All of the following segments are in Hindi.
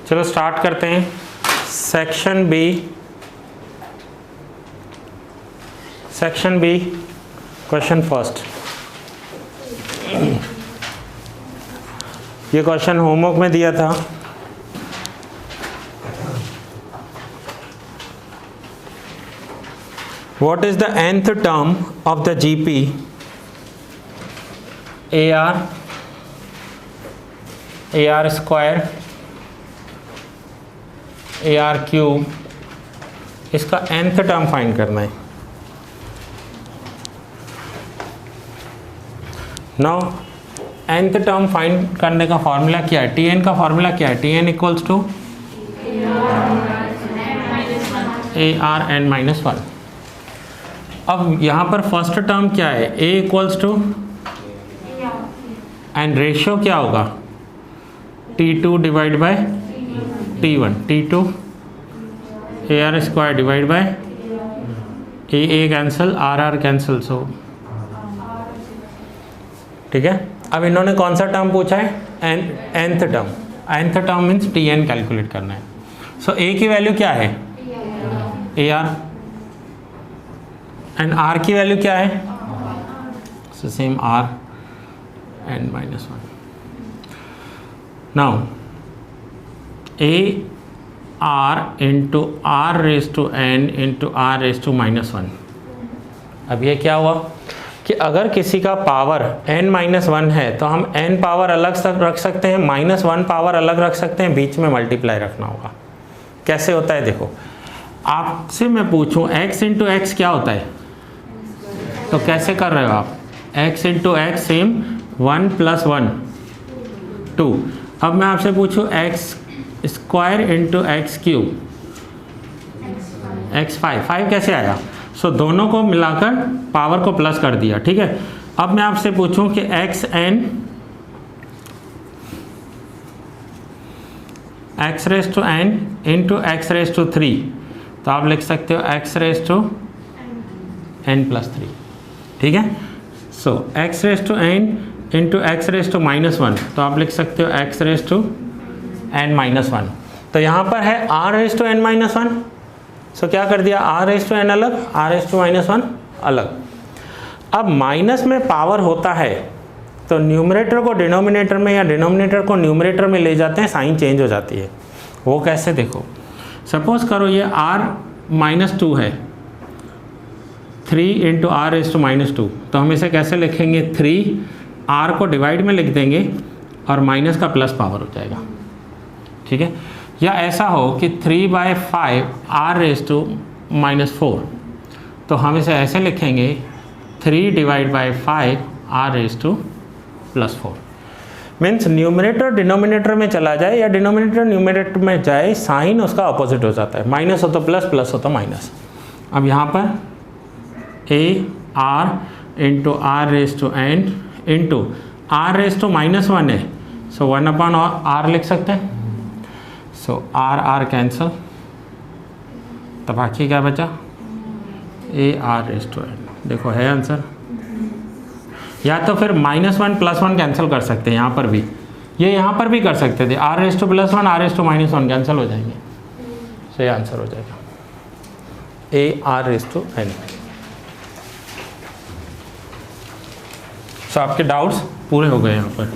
चलो स्टार्ट करते हैं। Section B question first. ये क्वेश्चन होमवर्क में दिया था। What is the nth term of the GP AR square AR cube, इसका nth टर्म फाइंड करना है। नाउ nth टर्म फाइंड करने का फॉर्मूला क्या है? Tn का फॉर्मूला क्या है? Tn equals to ARn-1। अब यहाँ पर फर्स्ट टर्म क्या है? A equals to and ratio क्या होगा? T2 divide by T1, T2 AR square divide by A cancel, RR cancel, so ठीक है। अब इन्होंने कौन सा टर्म पूछा है? nth term. nth term means Tn calculate करना है। सो A की वैल्यू क्या है? AR एंड R की वैल्यू क्या है? So same Rn-1। Now AR into R⁻n into R⁻⁻1। अब ये क्या हुआ कि अगर किसी का पावर n-1 है तो हम n पावर अलग रख सकते हैं, -1 पावर अलग रख सकते हैं, बीच में मल्टीप्लाई रखना होगा। कैसे होता है देखो, आपसे मैं पूछूं x इंटू एक्स क्या होता है, तो कैसे कर रहे हो आप? x into x same 1 + 1 2। अब मैं आपसे पूछूं x square into x cube, x5 कैसे आया? सो दोनों को मिलाकर पावर को प्लस कर दिया, ठीक है। अब मैं आपसे पूछूं कि xn x⁻n इंटू x⁻3, तो आप लिख सकते हो x⁻n+3, ठीक है। सो x⁻n इंटू x⁻−1, तो आप लिख सकते हो x⁻n-1। तो यहाँ पर है R⁻n-1, सो क्या कर दिया? R⁻n अलग, R⁻−1 अलग। अब माइनस में पावर होता है तो न्यूमरेटर को डिनोमिनेटर में या डिनोमिनेटर को न्यूमरेटर में ले जाते हैं, साइन चेंज हो जाती है। वो कैसे देखो, सपोज करो ये R-2 है, 3 इंटू R⁻², तो हम इसे कैसे लिखेंगे? 3 R को डिवाइड में लिख देंगे और माइनस का प्लस पावर हो जाएगा, ठीक है। या ऐसा हो कि 3/5 R⁻⁻4, तो हम इसे ऐसे लिखेंगे 3/5 R⁻+4। मीन्स न्यूमरेटर डिनोमिनेटर में चला जाए या डिनोमिनेटर न्यूमरेटर में जाए, साइन उसका अपोजिट हो जाता है, माइनस हो तो प्लस, प्लस हो तो माइनस। अब यहाँ पर AR into R⁻n into R⁻−1 है, सो 1/r लिख सकते हैं। सो R कैंसल, तो बाकी क्या बचा? AR⁻n। देखो है आंसर। या तो फिर -1 + 1 कैंसिल कर सकते हैं, यहाँ पर भी, ये यहाँ पर भी कर सकते थे, R⁻+1 R⁻−1 कैंसिल हो जाएंगे, सो ये आंसर हो जाएगा AR⁻n। सो आपके डाउट्स पूरे हो गए यहाँ पर।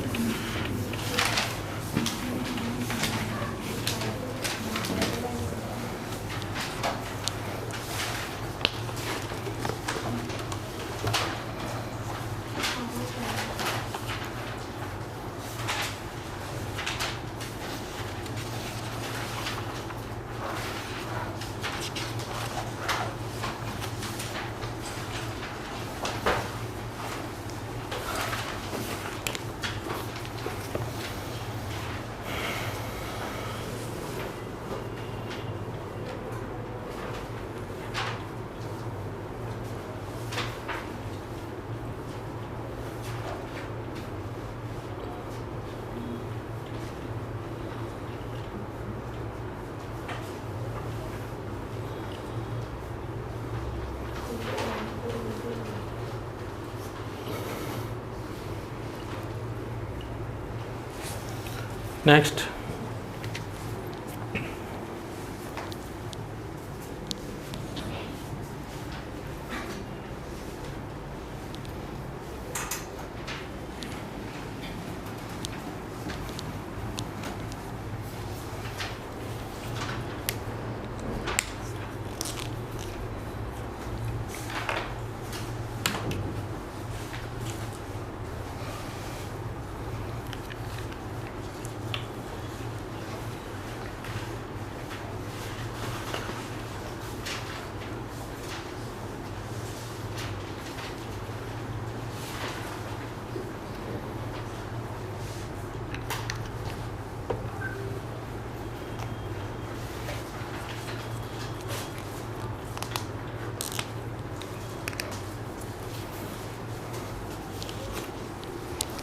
Next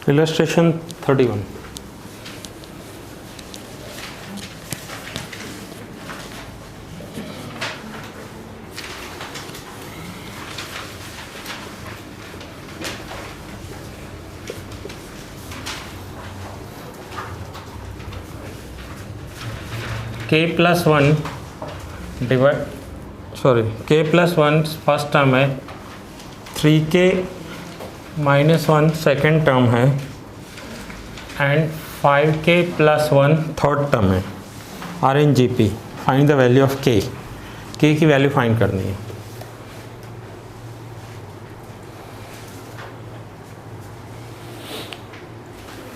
illustration 31। k plus one first term है, 3k minus one second term है, and 5k plus one third term है। RNGP, find the value of k की वैल्यू फाइंड करनी है।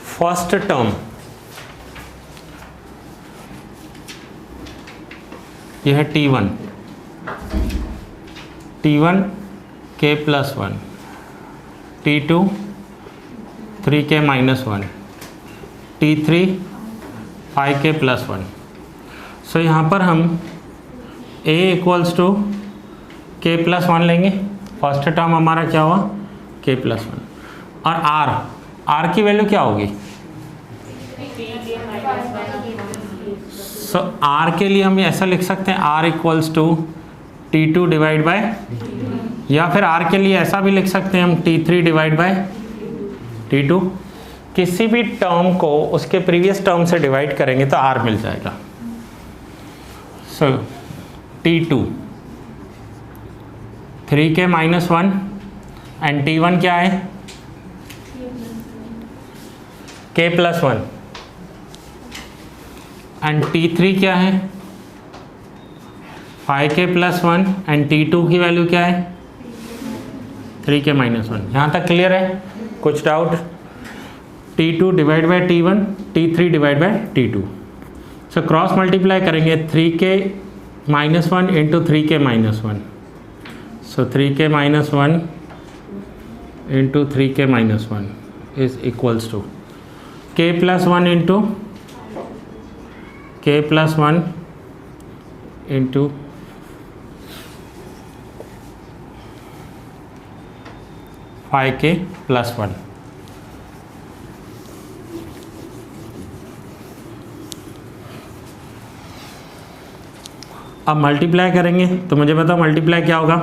फर्स्ट टर्म यह है T1 k plus one, T2 3k minus one, T3 5k plus one. So यहाँ पर हम a equals to k plus one लेंगे। फर्स्ट टर्म हमारा क्या हुआ, k प्लस वन, और r की वैल्यू क्या होगी। सो r के लिए हम ऐसा लिख सकते हैं, r equals to T2 divide by, या फिर r के लिए ऐसा भी लिख सकते हैं हम T3 डिवाइड बाय T2। किसी भी टर्म को उसके प्रीवियस टर्म से डिवाइड करेंगे तो r मिल जाएगा। सो T2 3k minus one, and T1 क्या है, k plus one, and T3 क्या है, 5k plus one, and T2 की वैल्यू क्या है, 3k माइनस वन। यहाँ तक क्लियर है, कुछ doubt. T2 divide by T1, T3 divide by T2। So cross multiply करेंगे, 3k minus one into 3k minus one. So 3k minus one into 3k minus one is equals to k plus one into k plus one into 5k plus one. अब मल्टीप्लाई करेंगे तो मुझे बताओ मल्टीप्लाई क्या होगा।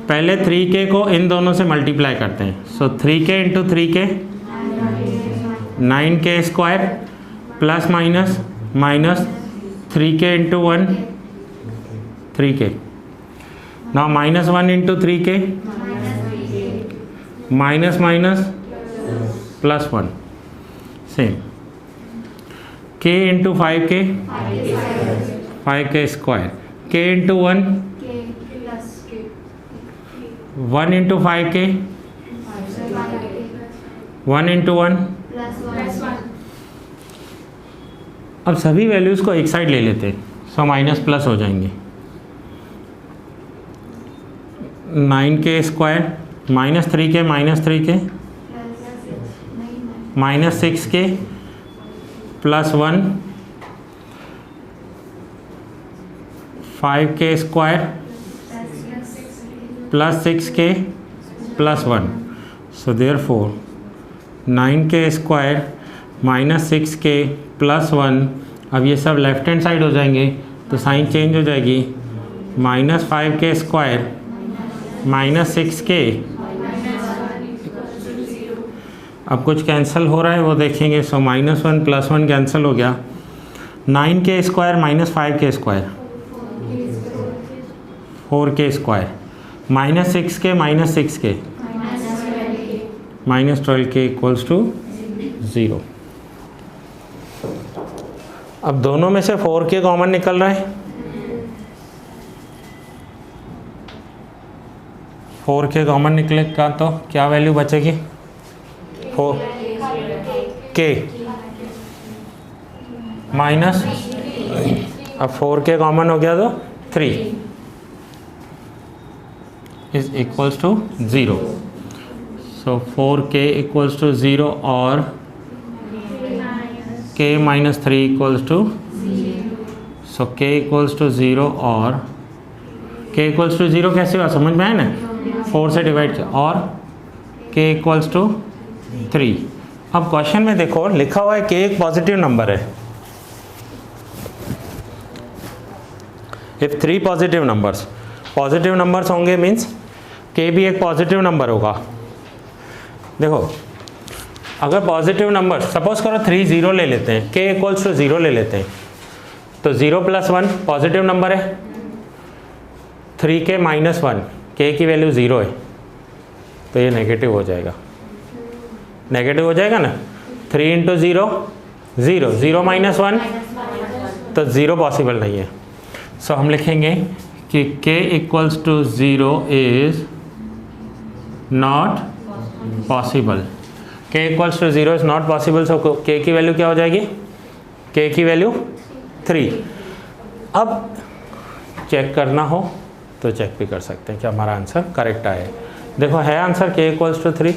पहले 3k को इन दोनों से मल्टीप्लाई करते हैं। सो 3k into 3k 9k square, plus minus minus 3k into one 3k। Now minus one into 3k, minus minus plus one, same. k into 5k 5k square, k into one 1 into 5k 1 into one. अब सभी वैल्यूज़ को एक साइड ले लेते हैं, सो माइनस प्लस हो जाएंगे। 9k square minus 3k minus 6k plus one, 5k square plus 6k plus one. So therefore 9k square minus 6k plus one. अब ये सब लेफ्ट हैंड साइड हो जाएंगे तो साइन चेंज हो जाएगी, minus 5k square minus 6k। अब कुछ कैंसिल हो रहा है वो देखेंगे। So minus one plus one cancel हो गया, 9k square minus 5k square 4k square, minus 6k minus 6k minus 12k equals to 0। अब दोनों में से 4k कॉमन निकल रहा है, 4k कॉमन निकलेगा तो क्या वैल्यू बचेगी, 4k माइनस, अब 4k कॉमन हो गया तो 3 is equals to 0। So 4k equals to 0 और k minus 3 equals to, so k equals to 0 और k इक्वल्स टू 0 कैसे हुआ समझ में आया ना, 4 से डिवाइड किया, और k इक्वल्स टू 3 अब क्वेश्चन में देखो लिखा हुआ है k एक पॉजिटिव नंबर है। इफ 3 पॉजिटिव नंबर्स होंगे मीन्स k भी एक पॉजिटिव नंबर होगा। देखो अगर पॉजिटिव नंबर सपोज करो 3 0 ले लेते हैं, k इक्वल्स टू 0 ले लेते हैं, तो 0 + 1 पॉजिटिव नंबर है, 3k - 1 k की वैल्यू 0 है, तो ये नेगेटिव हो जाएगा, ना। 3 × 0 0, 0 - 1 तो 0 पॉसिबल नहीं है। सो हम लिखेंगे कि k = 0 is not possible. k = 0 is not possible. So k की वैल्यू क्या हो जाएगी? k की वैल्यू 3। अब चेक करना हो तो चेक भी कर सकते हैं कि हमारा आंसर करेक्ट आया है। देखो है आंसर k = 3।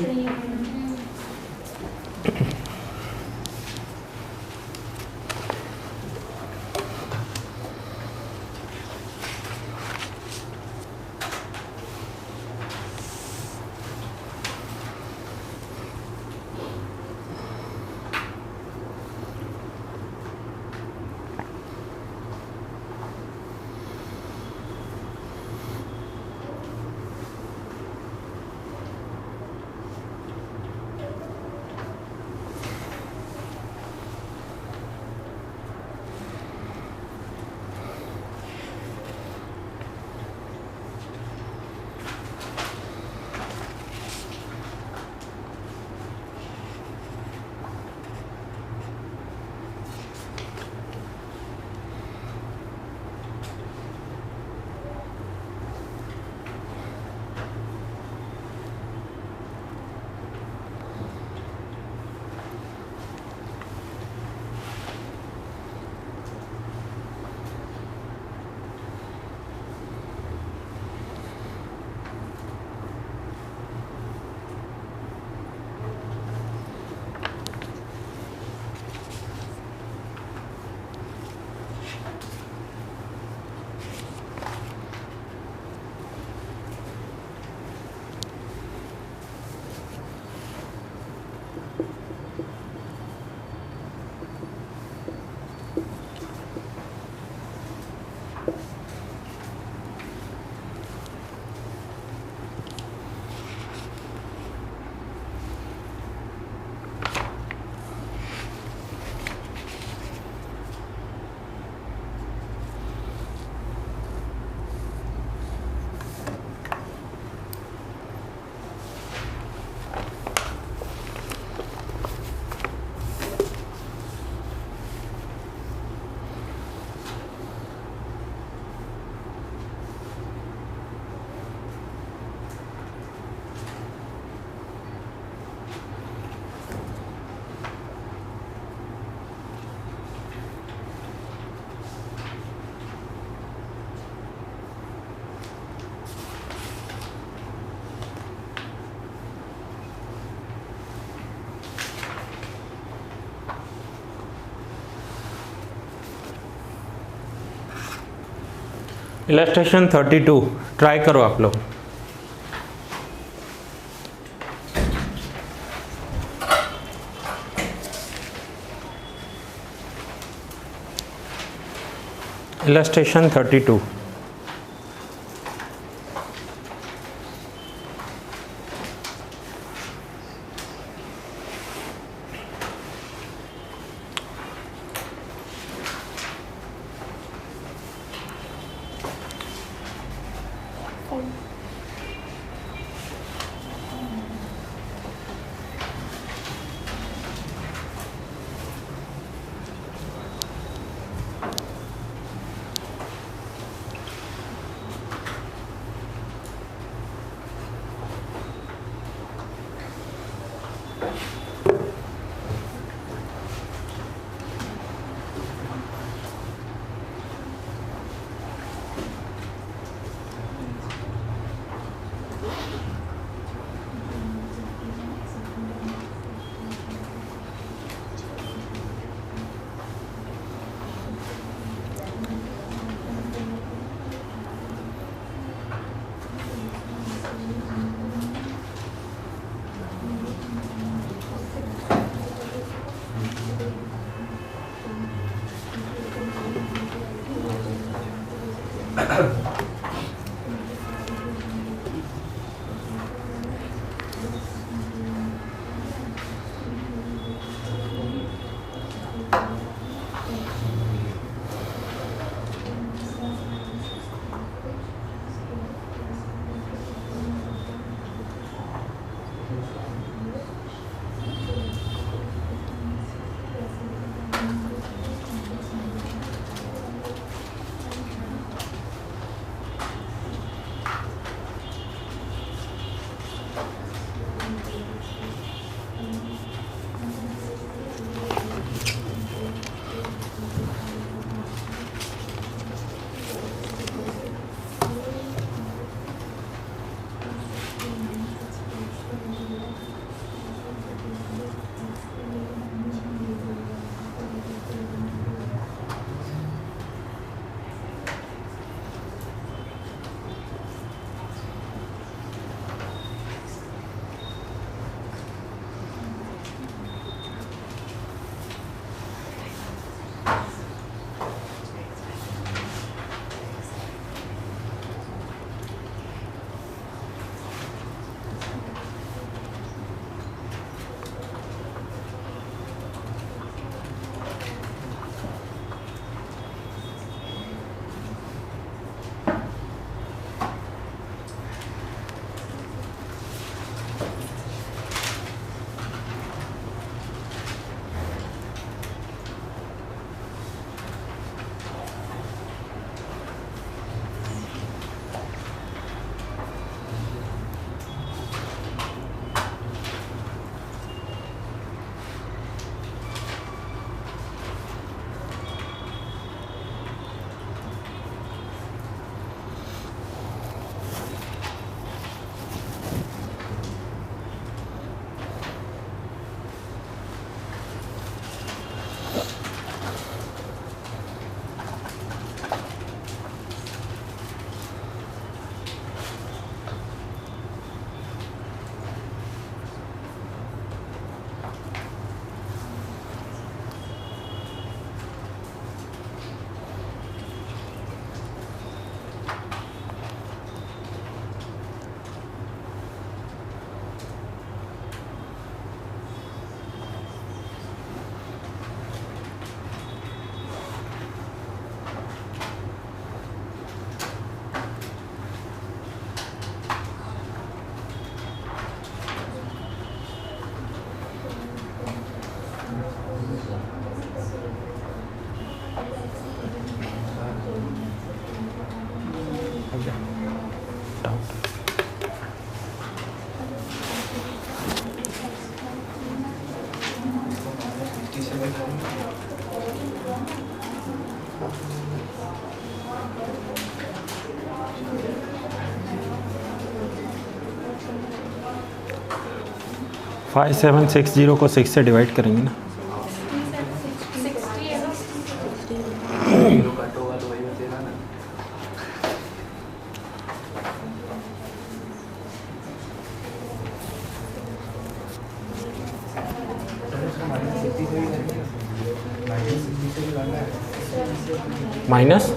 इलस्ट्रेशन 32 ट्राई करो आप लोग। इलस्ट्रेशन 32। 5760 को 6 से डिवाइड करेंगे ना। माइनस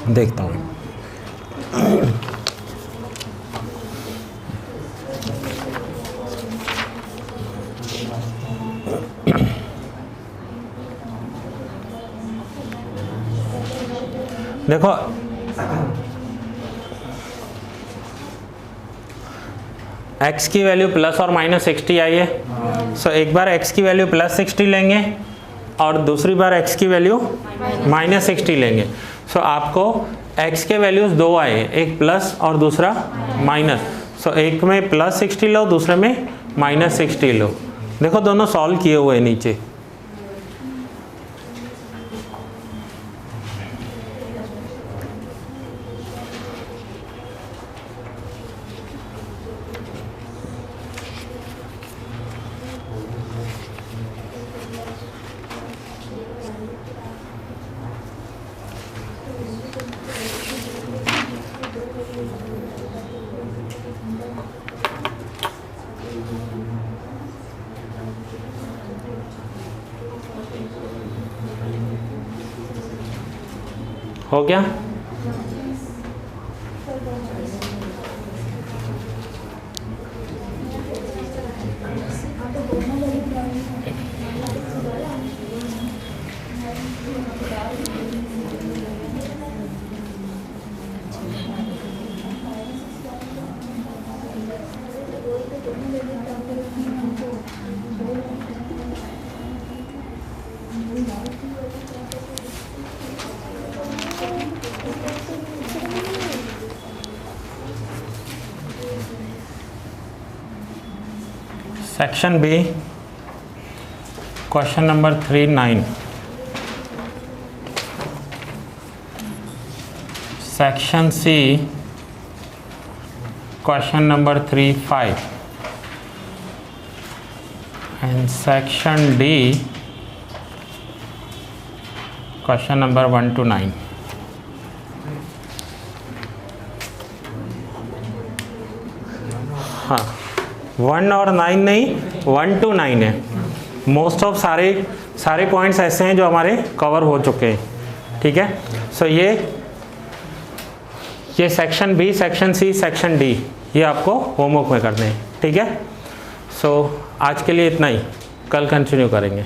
देखता हूँ। देखो x की वैल्यू प्लस और माइनस 60 आई है। सो एक बार x की वैल्यू प्लस 60 लेंगे और दूसरी बार x की वैल्यू माइनस 60 लेंगे। सो आपको x के वैल्यूज दो आए, एक प्लस और दूसरा माइनस। सो एक में प्लस 60 लो, दूसरे में माइनस 60 लो। देखो दोनों सॉल्व किए हुए नीचे। हो गया? Section B question number 39। Section C question number 35 and section D question number 1 to 9। हाँ 1 और 9 नहीं, 1 to 9 है। मोस्ट ऑफ सारे पॉइंट्स ऐसे हैं जो हमारे कवर हो चुके हैं। ठीक है, सो ये section B, section C, section D ये आपको होमवर्क में करने हैं। ठीक है, सो आज के लिए इतना ही, कल कंटिन्यू करेंगे।